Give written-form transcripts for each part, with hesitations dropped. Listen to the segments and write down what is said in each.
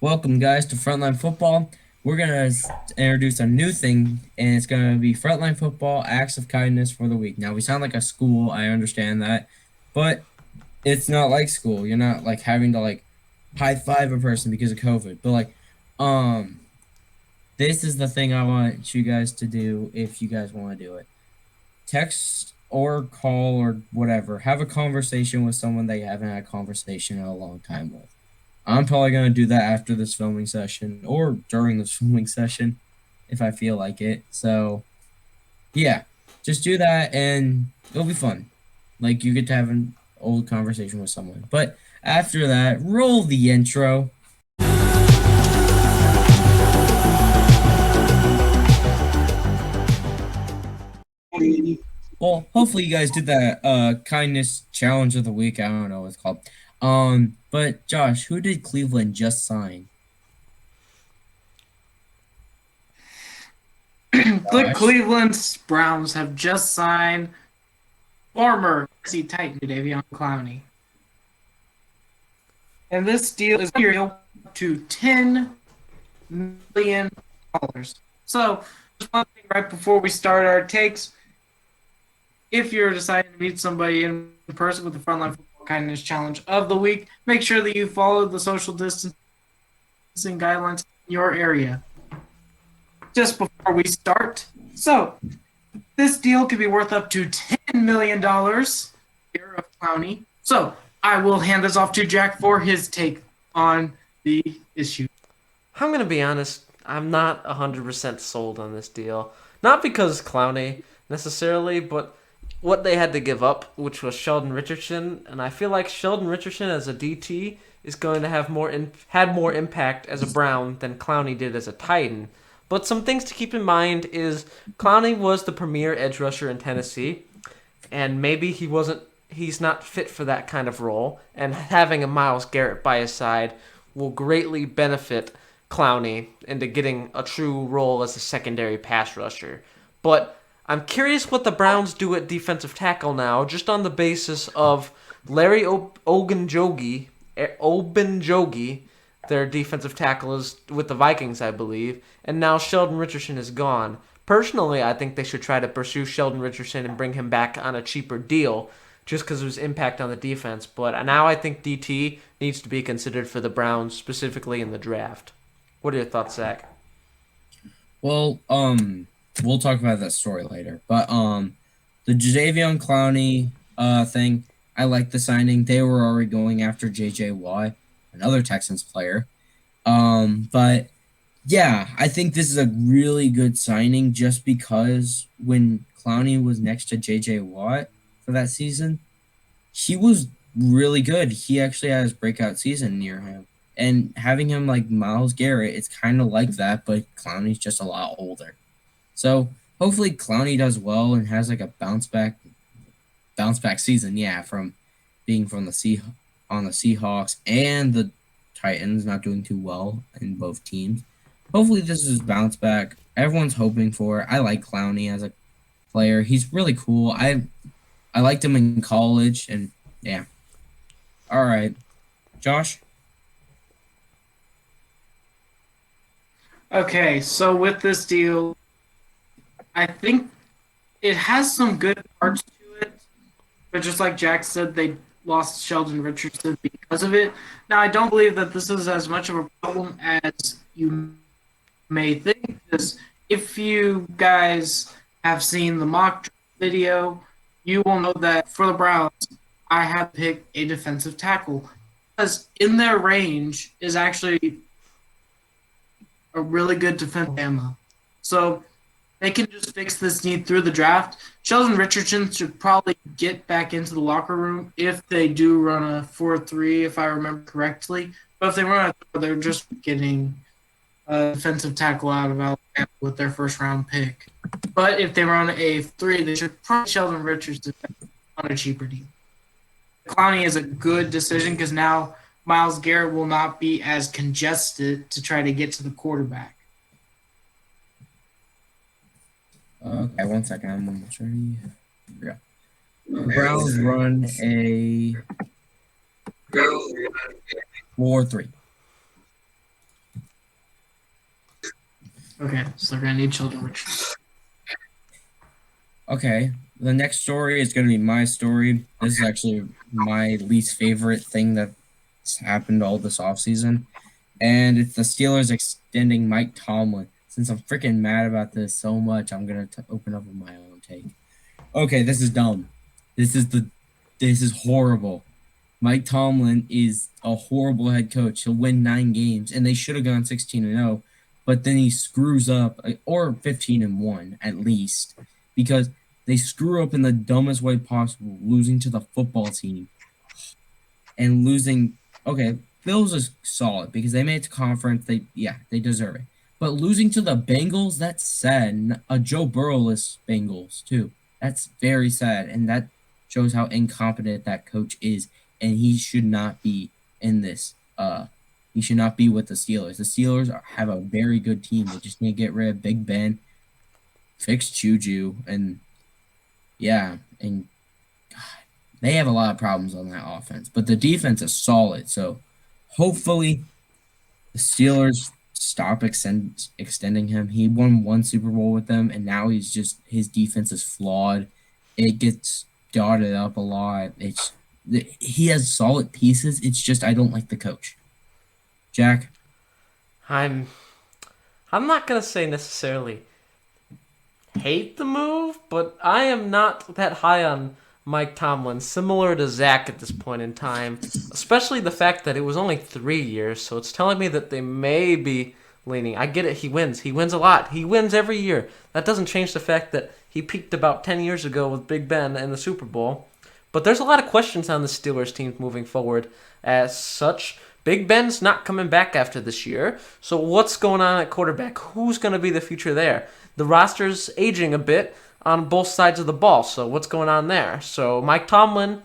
Welcome, guys, to Frontline Football. We're going to introduce a new thing, and it's going to be Frontline Football Acts of Kindness for the Week. Now, we sound like a school, I understand that, but it's not like school. You're not, like, having to, like, high five a person because of COVID. But, like, um, this is the thing I want you guys to do if you guys want to do it. Text or call or whatever. Have a conversation with someone that you haven't had a conversation in a long time with. I'm probably gonna do that after this filming session or during this filming session if I feel like it. So yeah, just do that and it'll be fun. Like you get to have an old conversation with someone. But after that, roll the intro. Well, hopefully you guys did that kindness challenge of the week. I don't know what it's called. But Josh, who did Cleveland just sign? The Josh. Cleveland Browns have just signed former Tennessee Titan Jadeveon Clowney. And this deal is to $10 million. So, just one thing right before we start our takes, if you're deciding to meet somebody in person with the Frontline Football Kindness Challenge of the week, make sure that you follow the social distancing guidelines in your area. Just before we start, so this deal could be worth up to $10 million here of Clowney. So I will hand this off to Jack for his take on the issue. I'm gonna be honest. I'm not 100% sold on this deal. Not because Clowney necessarily, but what they had to give up, which was Sheldon Richardson, and I feel like Sheldon Richardson as a DT is going to have had more impact as a Brown than Clowney did as a Titan. But some things to keep in mind is Clowney was the premier edge rusher in Tennessee, and maybe he's not fit for that kind of role, and having a Myles Garrett by his side will greatly benefit Clowney into getting a true role as a secondary pass rusher. But I'm curious what the Browns do at defensive tackle now, just on the basis of Larry Obenjogi, their defensive tackle is with the Vikings, I believe, and now Sheldon Richardson is gone. Personally, I think they should try to pursue Sheldon Richardson and bring him back on a cheaper deal just because of his impact on the defense. But now I think DT needs to be considered for the Browns, specifically in the draft. What are your thoughts, Zach? Well, we'll talk about that story later. But the jadaveon Clowney thing, I like the signing. They were already going after JJY, another Texans player. But yeah, I think this is a really good signing just because when Clowney was next to JJ Watt for that season, he was really good. He actually had his breakout season near him. And having him like Myles Garrett, it's kind of like that, but Clowney's just a lot older. So hopefully Clowney does well and has like a bounce back season. Yeah, from being from the Seahawks and the Titans, not doing too well in both teams. Hopefully this is bounce back. Everyone's hoping for it. I like Clowney as a player. He's really cool. I liked him in college, and yeah. All right, Josh. Okay, so with this deal, I think it has some good parts to it, but just like Jack said, they lost Sheldon Richardson because of it. Now, I don't believe that this is as much of a problem as you may think, because if you guys have seen the mock video, you will know that for the Browns, I had to pick a defensive tackle because in their range is actually a really good defensive ammo. So they can just fix this need through the draft. Sheldon Richardson should probably get back into the locker room if they do run a 4-3, if I remember correctly. But if they run a, they're just getting a defensive tackle out of Alabama with their first round pick. But if they run a 3, they should probably Sheldon Richardson on a cheaper deal. Clowney is a good decision because now Myles Garrett will not be as congested to try to get to the quarterback. Okay, 1 second. I'm almost ready. Yeah. Browns run a 4-3. Okay, so they're going to need Sheldon Richardson. Okay, the next story is going to be my story. This is actually my least favorite thing that's happened all this offseason. And it's the Steelers extending Mike Tomlin. Since I'm freaking mad about this so much, I'm going to open up with my own take. Okay, this is dumb. This is horrible. Mike Tomlin is a horrible head coach. He'll win 9 games, and they should have gone 16-0, but then he screws up, or 15-1 at least, because they screw up in the dumbest way possible, losing to the football team. And losing, okay, Bills is solid because they made it to conference. They deserve it. But losing to the Bengals, that's sad. A Joe Burrow-less Bengals, too. That's very sad, and that shows how incompetent that coach is, and he should not be in this. He should not be with the Steelers. The Steelers have a very good team. They just need to get rid of Big Ben, fix Juju, and God, they have a lot of problems on that offense. But the defense is solid, so hopefully the Steelers stop extending him. He won 1 Super Bowl with them, and now his defense is flawed. It gets dotted up a lot. He has solid pieces. It's just I don't like the coach. Jack? I'm not gonna say necessarily hate the move, but I am not that high on Mike Tomlin, similar to Zach at this point in time, especially the fact that it was only 3 years, so it's telling me that they may be leaning. I get it, he wins a lot, he wins every year. That doesn't change the fact that he peaked about 10 years ago with Big Ben in the Super Bowl, but there's a lot of questions on the Steelers team moving forward. As such, Big Ben's not coming back after this year, so what's going on at quarterback? Who's going to be the future there? The roster's aging a bit on both sides of the ball, so what's going on there? So Mike Tomlin,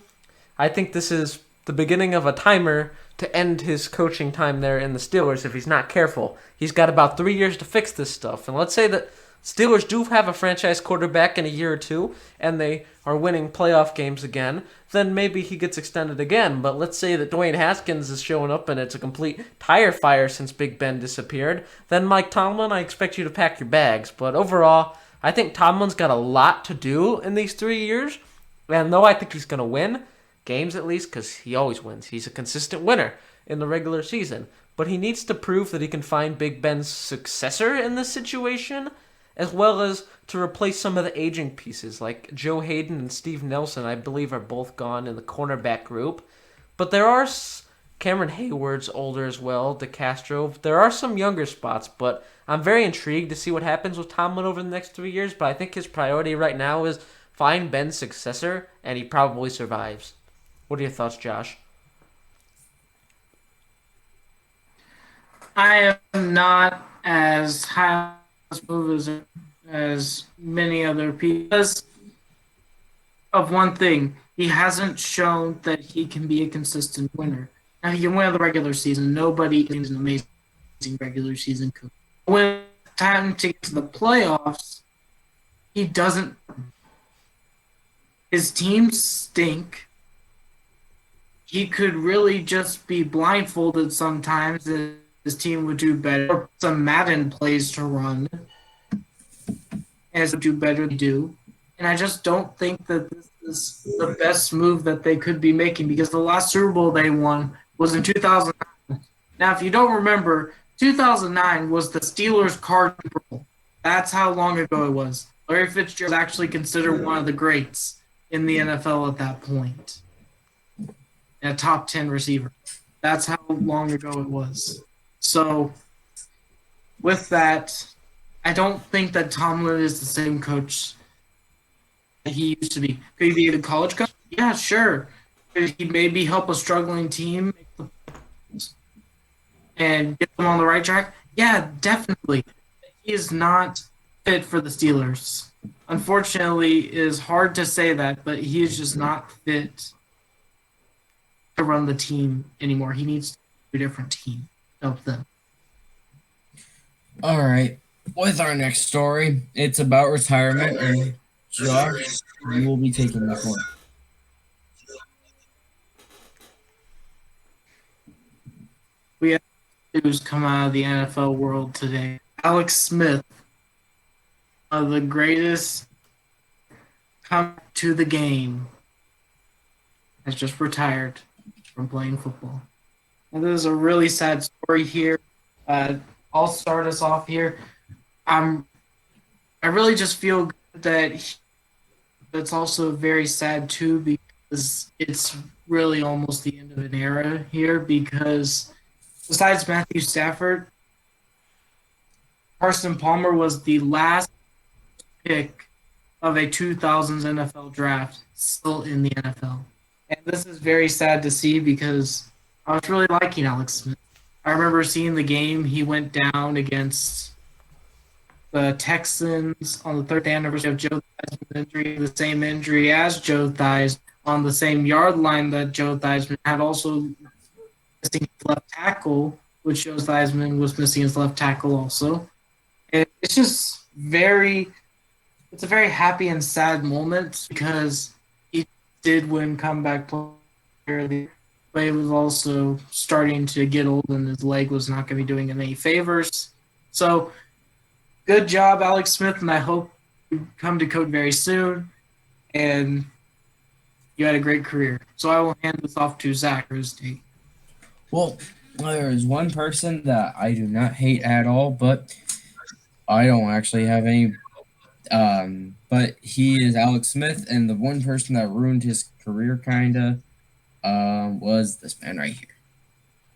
I think this is the beginning of a timer to end his coaching time there in the Steelers if he's not careful. He's got about 3 years to fix this stuff, and let's say that Steelers do have a franchise quarterback in a year or two, and they are winning playoff games again, then maybe he gets extended again. But let's say that Dwayne Haskins is showing up and it's a complete tire fire since Big Ben disappeared, then Mike Tomlin, I expect you to pack your bags. But overall, I think Tomlin's got a lot to do in these 3 years, and though I think he's going to win games at least, because he always wins. He's a consistent winner in the regular season. But he needs to prove that he can find Big Ben's successor in this situation, as well as to replace some of the aging pieces, like Joe Hayden and Steve Nelson, I believe, are both gone in the cornerback group. But there are Cameron Hayward's older as well, DeCastro. There are some younger spots, but I'm very intrigued to see what happens with Tomlin over the next 3 years. But I think his priority right now is find Ben's successor, and he probably survives. What are your thoughts, Josh? I am not as high on this move as many other people because of one thing. He hasn't shown that he can be a consistent winner. Now, he can win the regular season. Nobody is an amazing regular season coach. When it's time to get to the playoffs, he doesn't. His teams stink. He could really just be blindfolded sometimes, and his team would do better. Or some Madden plays to run, and would do better to do. And I just don't think that this is the best move that they could be making, because the last Super Bowl they won was in 2009. Now, if you don't remember, 2009 was the Steelers' Cardinals Super Bowl. That's how long ago it was. Larry Fitzgerald was actually considered one of the greats in the NFL at that point. A top 10 receiver. That's how long ago it was. So, with that, I don't think that Tomlin is the same coach that he used to be. Could he be a college coach? Yeah, sure. Could he maybe help a struggling team and get them on the right track? Yeah, definitely. He is not fit for the Steelers. Unfortunately, it is hard to say that, but he is just not fit to run the team anymore. He needs a different team to help them. All right. With our next story, it's about retirement, and Josh, you will be taking this one. We have news come out of the NFL world today. Alex Smith, one of the greatest come to the game, has just retired from playing football. And this is a really sad story here. I'll start us off here. I really just feel that it's also very sad too because it's really almost the end of an era here because besides Matthew Stafford, Carson Palmer was the last pick of a 2000s NFL draft still in the NFL. And this is very sad to see because I was really liking Alex Smith. I remember seeing the game he went down against the Texans on the third anniversary of Joe Theismann's injury, the same injury as Joe Theismann on the same yard line that Joe Theismann had, also missing his left tackle, which Joe Theismann was missing his left tackle also. And it's just it's a very happy and sad moment because he did win comeback player, but he was also starting to get old and his leg was not going to be doing him any favors. So good job, Alex Smith, and I hope you come to coach very soon. And you had a great career. So I will hand this off to Zach for his take. Well, there is one person that I do not hate at all, but I don't actually have any. But he is Alex Smith, and the one person that ruined his career kinda was this man right here,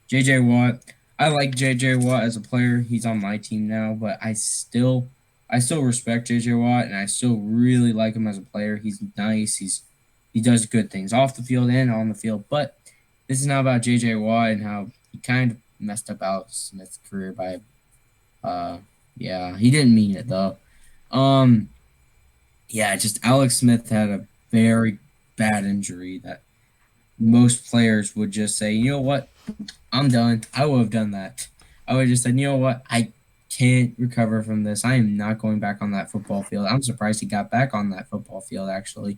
J.J. Watt. I like J.J. Watt as a player. He's on my team now, but I still respect J.J. Watt, and I still really like him as a player. He's nice. He does good things off the field and on the field. But this is not about J.J. Watt and how he kind of messed up Alex Smith's career by, he didn't mean it though. Just Alex Smith had a very bad injury that most players would just say, you know what, I'm done. I would have done that. I would have just said, you know what, I can't recover from this. I am not going back on that football field. I'm surprised he got back on that football field, actually.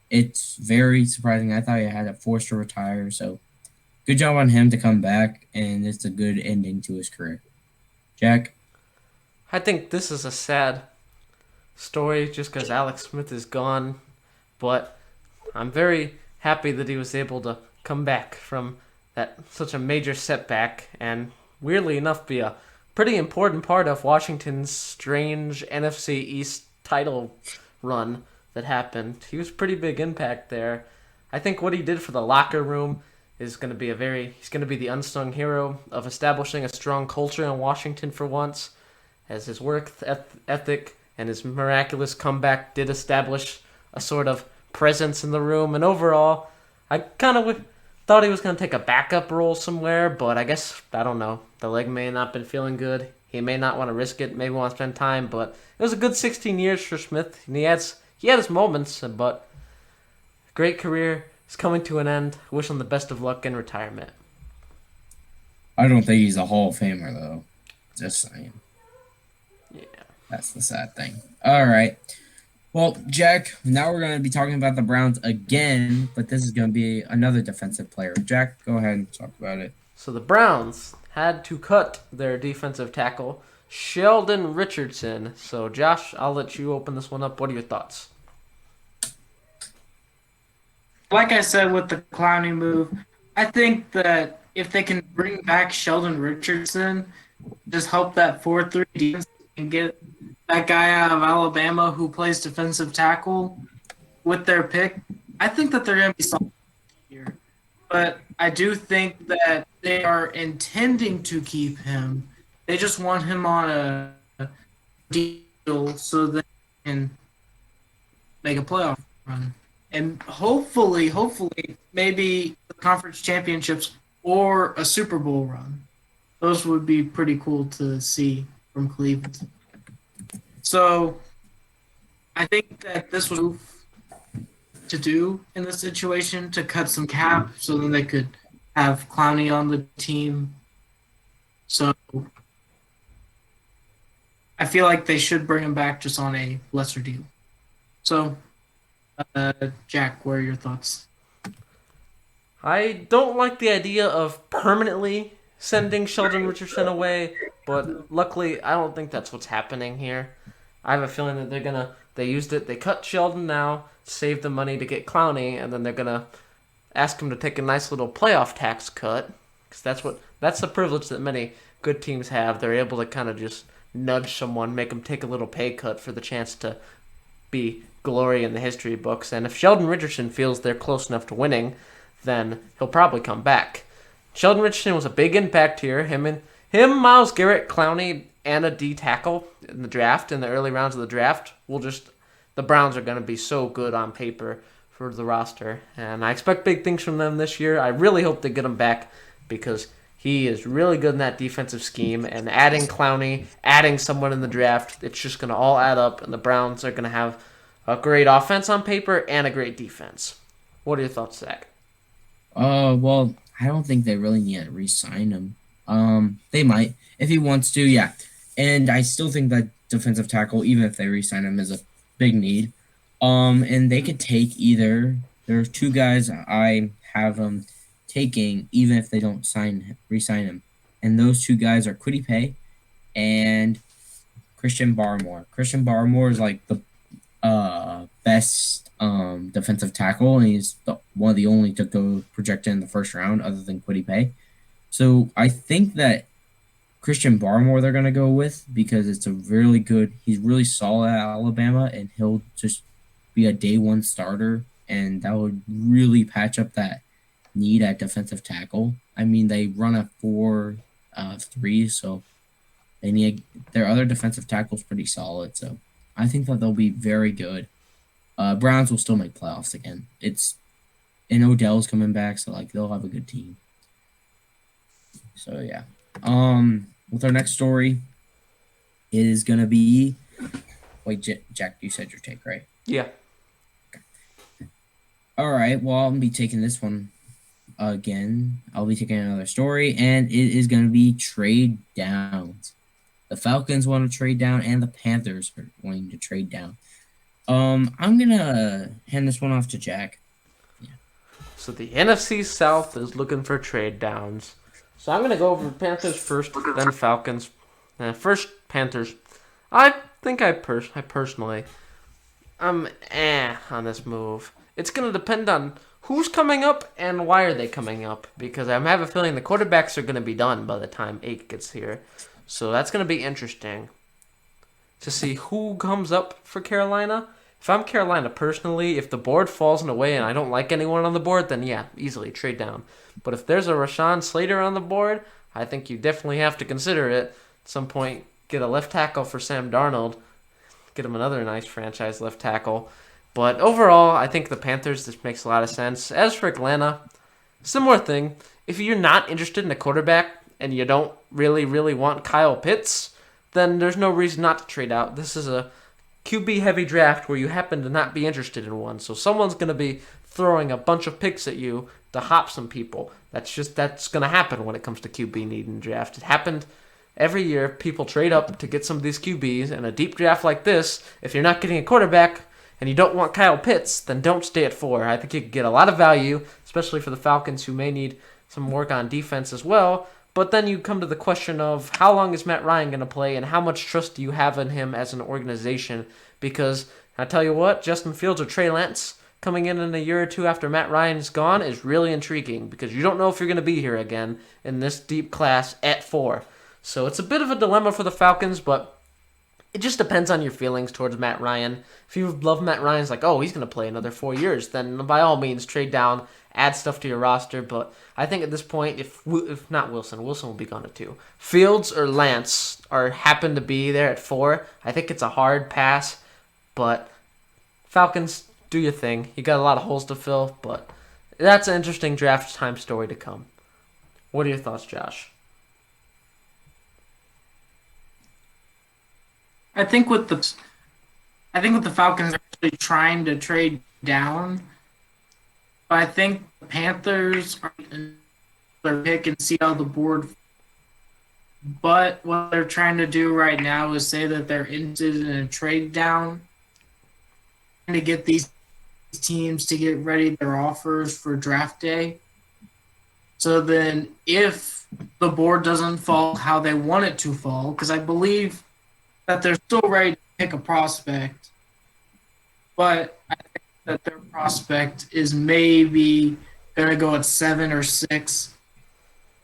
It's very surprising. I thought he had it forced to retire, so good job on him to come back, and it's a good ending to his career. Jack? I think this is a sad story just because Alex Smith is gone, but I'm very happy that he was able to come back from that such a major setback and weirdly enough be a pretty important part of Washington's strange NFC East title run that happened. He was pretty big impact there. I think what he did for the locker room is going to be he's going to be the unsung hero of establishing a strong culture in Washington for once, as his work ethic and his miraculous comeback did establish a sort of presence in the room. And overall, I kind of thought he was going to take a backup role somewhere, but I guess, I don't know. The leg may not have been feeling good. He may not want to risk it, maybe want to spend time, but it was a good 16 years for Smith. And he had his moments, but great career is coming to an end. I wish him the best of luck in retirement. I don't think he's a Hall of Famer, though. Just saying. Yeah. That's the sad thing. All right. Well, Jack, now we're going to be talking about the Browns again, but this is going to be another defensive player. Jack, go ahead and talk about it. So the Browns had to cut their defensive tackle, Sheldon Richardson. So, Josh, I'll let you open this one up. What are your thoughts? Like I said with the Clowney move, I think that if they can bring back Sheldon Richardson, just help that 4-3 defense and get that guy out of Alabama who plays defensive tackle with their pick, I think that they're going to be solid here. But I do think that they are intending to keep him. They just want him on a deal so they can make a playoff run. And hopefully, maybe the conference championships or a Super Bowl run. Those would be pretty cool to see from Cleveland. So I think that this was to do in this situation to cut some cap so then they could have Clowney on the team. So I feel like they should bring him back just on a lesser deal. So, Jack, what are your thoughts? I don't like the idea of permanently sending Sheldon Richardson away, but luckily I don't think that's what's happening here. I have a feeling that they cut Sheldon now, save the money to get Clowney, and then they're gonna ask him to take a nice little playoff tax cut, because that's the privilege that many good teams have. They're able to kind of just nudge someone, make them take a little pay cut for the chance to be glory in the history books. And if Sheldon Richardson feels they're close enough to winning, then he'll probably come back. Sheldon Richardson was a big impact here. Him, Myles Garrett, Clowney, and a D tackle in the draft, in the early rounds of the draft. The Browns are going to be so good on paper for the roster, and I expect big things from them this year. I really hope they get him back because he is really good in that defensive scheme, and adding Clowney, adding someone in the draft, it's just going to all add up, and the Browns are going to have a great offense on paper and a great defense. What are your thoughts, Zach? Well, I don't think they really need to re-sign him. They might. If he wants to, yeah. And I still think that defensive tackle, even if they re-sign him, is a big need. And they could take either. There are two guys I have them taking, even if they don't re-sign him. And those two guys are Kwity Paye and Christian Barmore. Christian Barmore is like the best defensive tackle, and he's one of the only to go projected in the first round other than Kwity Paye. So I think that Christian Barmore they're going to go with because he's really solid at Alabama, and he'll just be a day one starter, and that would really patch up that need at defensive tackle. I mean, they run a 4-3, so they need their other defensive tackle's pretty solid, so I think that they'll be very good. Browns will still make playoffs again. And Odell's coming back, so they'll have a good team. So yeah. With our next story, it is gonna be. Wait, Jack, you said your take, right? Yeah. Okay. All right. Well, I'll be taking this one again. I'll be taking another story, and it is gonna be trade downs. The Falcons want to trade down, and the Panthers are wanting to trade down. I'm gonna hand this one off to Jack. Yeah. So the NFC South is looking for trade downs. So I'm gonna go over Panthers first, then Falcons. First Panthers. I think I personally, I'm on this move. It's gonna depend on who's coming up and why are they coming up, because I have a feeling the quarterbacks are gonna be done by the time 8 gets here. So that's gonna be interesting to see who comes up for Carolina. If I'm Carolina personally, if the board falls in a way and I don't like anyone on the board, then yeah, easily trade down. But if there's a Rashawn Slater on the board, I think you definitely have to consider it. At some point, get a left tackle for Sam Darnold. Get him another nice franchise left tackle. But overall, I think the Panthers, this makes a lot of sense. As for Atlanta, similar thing. If you're not interested in a quarterback and you don't really, really want Kyle Pitts, then there's no reason not to trade out. This is a QB-heavy draft where you happen to not be interested in one. So someone's going to be throwing a bunch of picks at you to hop some people. That's going to happen when it comes to QB need in the draft. It happened every year. People trade up to get some of these QBs. In a deep draft like this, if you're not getting a quarterback and you don't want Kyle Pitts, then don't stay at 4. I think you could get a lot of value, especially for the Falcons who may need some work on defense as well. But then you come to the question of how long is Matt Ryan going to play and how much trust do you have in him as an organization? Because I tell you what, Justin Fields or Trey Lance coming in a year or two after Matt Ryan's gone is really intriguing because you don't know if you're going to be here again in this deep class at 4. So it's a bit of a dilemma for the Falcons, but it just depends on your feelings towards Matt Ryan. If you love Matt Ryan, it's like, oh, he's going to play another 4 years, then by all means trade down, add stuff to your roster. But I think at this point, if not Wilson will be gone at 2. Fields or Lance happen to be there at 4. I think it's a hard pass, but Falcons, do your thing. You got a lot of holes to fill, but that's an interesting draft time story to come. What are your thoughts, Josh? I think with the Falcons actually trying to trade down, but I think the Panthers are their pick and see how the board. But what they're trying to do right now is say that they're interested in a trade down to get these teams to get ready their offers for draft day. So then if the board doesn't fall how they want it to fall, because I believe that they're still ready to pick a prospect, but I think that their prospect is maybe going to go at 7 or 6.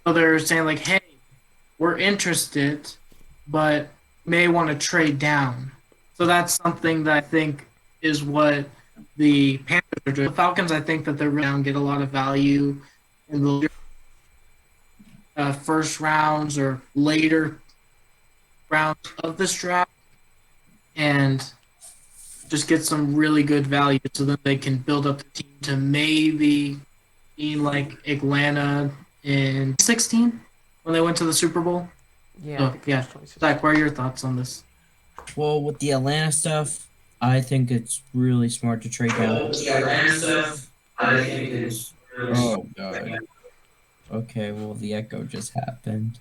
So they're saying, like, hey, we're interested, but may want to trade down. So that's something that I think is what the Panthers are doing. The Falcons, I think that they're really going to get a lot of value in the first rounds or later rounds of this draft, and just get some really good value so that they can build up the team to maybe be like Atlanta in 16 when they went to the Super Bowl. Yeah. So, yeah. Zach, what are your thoughts on this? Well, with the Atlanta stuff, I think it's really smart to trade down. With the Atlanta stuff, I think it's oh god. Okay, well the echo just happened.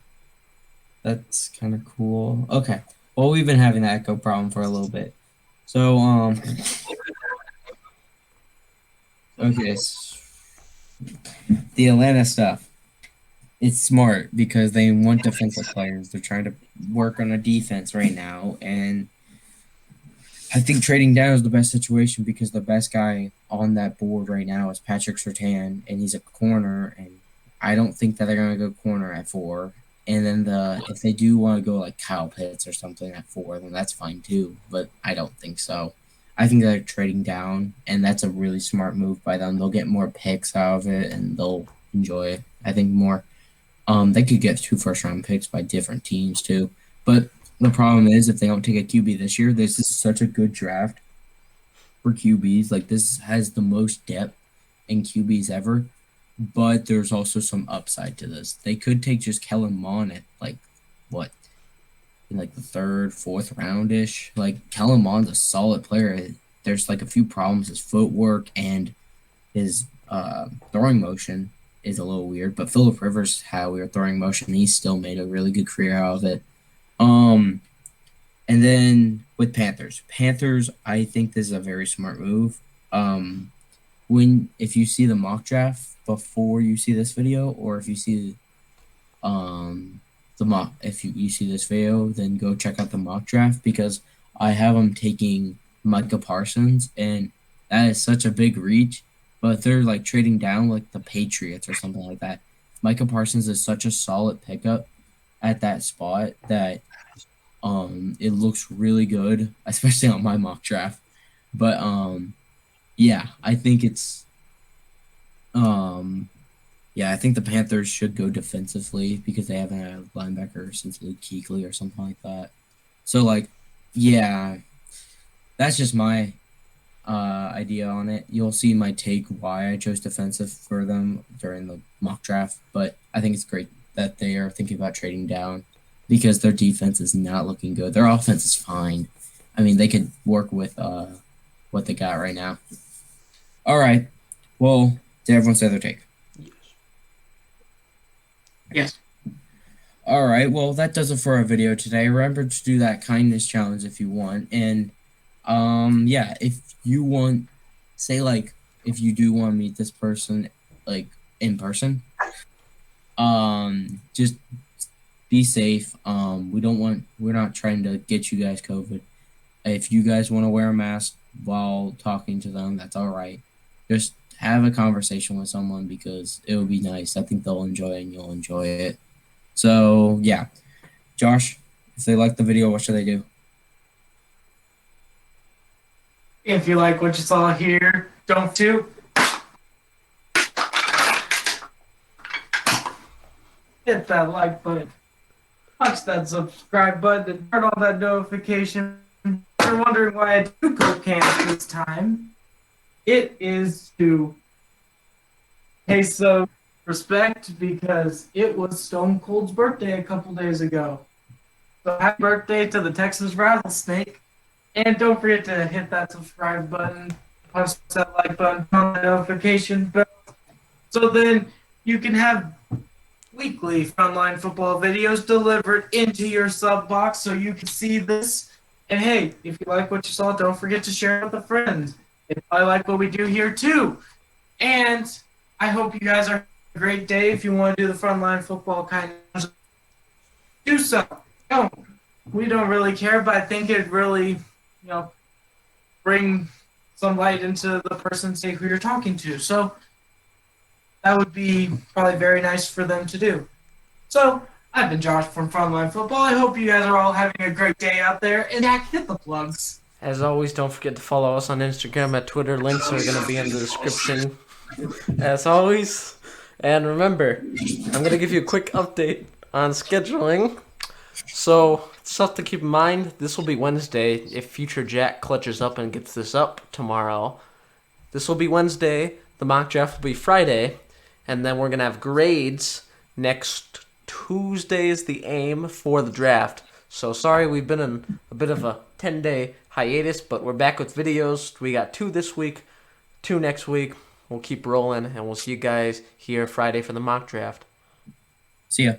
That's kind of cool. Okay. Well, we've been having that echo problem for a little bit. So, okay, the Atlanta stuff. It's smart because they want defensive players. They're trying to work on a defense right now, and I think trading down is the best situation because the best guy on that board right now is Patrick Surtain, and he's a corner, and I don't think that they're gonna go corner at 4. And then if they do want to go like Kyle Pitts or something at 4, then that's fine too. But I don't think so. I think they're trading down, and that's a really smart move by them. They'll get more picks out of it, and they'll enjoy it. I think more. They could get 2 first-round picks by different teams too. But the problem is if they don't take a QB this year, this is such a good draft for QBs. Like this has the most depth in QBs ever. But there's also some upside to this. They could take just Kellen Mond at like what? In like the 3rd, 4th round-ish. Like Kellen Mond's a solid player. There's like a few problems. His footwork and his throwing motion is a little weird. But Phillip Rivers had a weird throwing motion. He still made a really good career out of it. And then with Panthers, I think this is a very smart move. If you see the mock draft before you see this video, or if you see if you see this video, then go check out the mock draft because I have them taking Micah Parsons, and that is such a big reach. But they're like trading down like the Patriots or something like that. Micah Parsons is such a solid pickup at that spot that it looks really good, especially on my mock draft. But yeah, I think it's I think the Panthers should go defensively because they haven't had a linebacker since Luke Kuechly or something like that. So like, yeah, that's just my idea on it. You'll see my take why I chose defensive for them during the mock draft, but I think it's great that they are thinking about trading down because their defense is not looking good. Their offense is fine. I mean, they could work with what they got right now. All right. Well, did everyone say their take? Yes. All right. Well, that does it for our video today. Remember to do that kindness challenge if you want. And if you want, say like if you do want to meet this person like in person, just be safe. We're not trying to get you guys COVID. If you guys want to wear a mask while talking to them, that's all right. Just have a conversation with someone because it will be nice. I think they'll enjoy it and you'll enjoy it. So, yeah. Josh, if they like the video, what should they do? If you like what you saw here, don't hit that like button. Punch that subscribe button and turn on that notification. If you're wondering why I do go camp this time, it is to pay some respect because it was Stone Cold's birthday a couple days ago. So happy birthday to the Texas Rattlesnake. And don't forget to hit that subscribe button, punch that like button, turn on the notification bell. So then you can have weekly Frontline Football videos delivered into your sub box so you can see this. And hey, if you like what you saw, don't forget to share it with a friend. If I like what we do here too. And I hope you guys are a great day. If you want to do the Frontline Football kind of do so. We don't really care, but I think it really, bring some light into the person, say, who you're talking to. So that would be probably very nice for them to do. So I've been Josh from Frontline Football. I hope you guys are all having a great day out there. And Jack, hit the plugs. As always, don't forget to follow us on Instagram at Twitter. Links are going to be in the description, as always. And remember, I'm going to give you a quick update on scheduling. So, stuff to keep in mind, this will be Wednesday. If future Jack clutches up and gets this up tomorrow, this will be Wednesday. The mock draft will be Friday. And then we're going to have grades next Tuesday is the aim for the draft. So, sorry, we've been in a bit of a 10-day hiatus, but we're back with videos. We got 2 this week, 2 next week. We'll keep rolling, and we'll see you guys here Friday for the mock draft. See ya.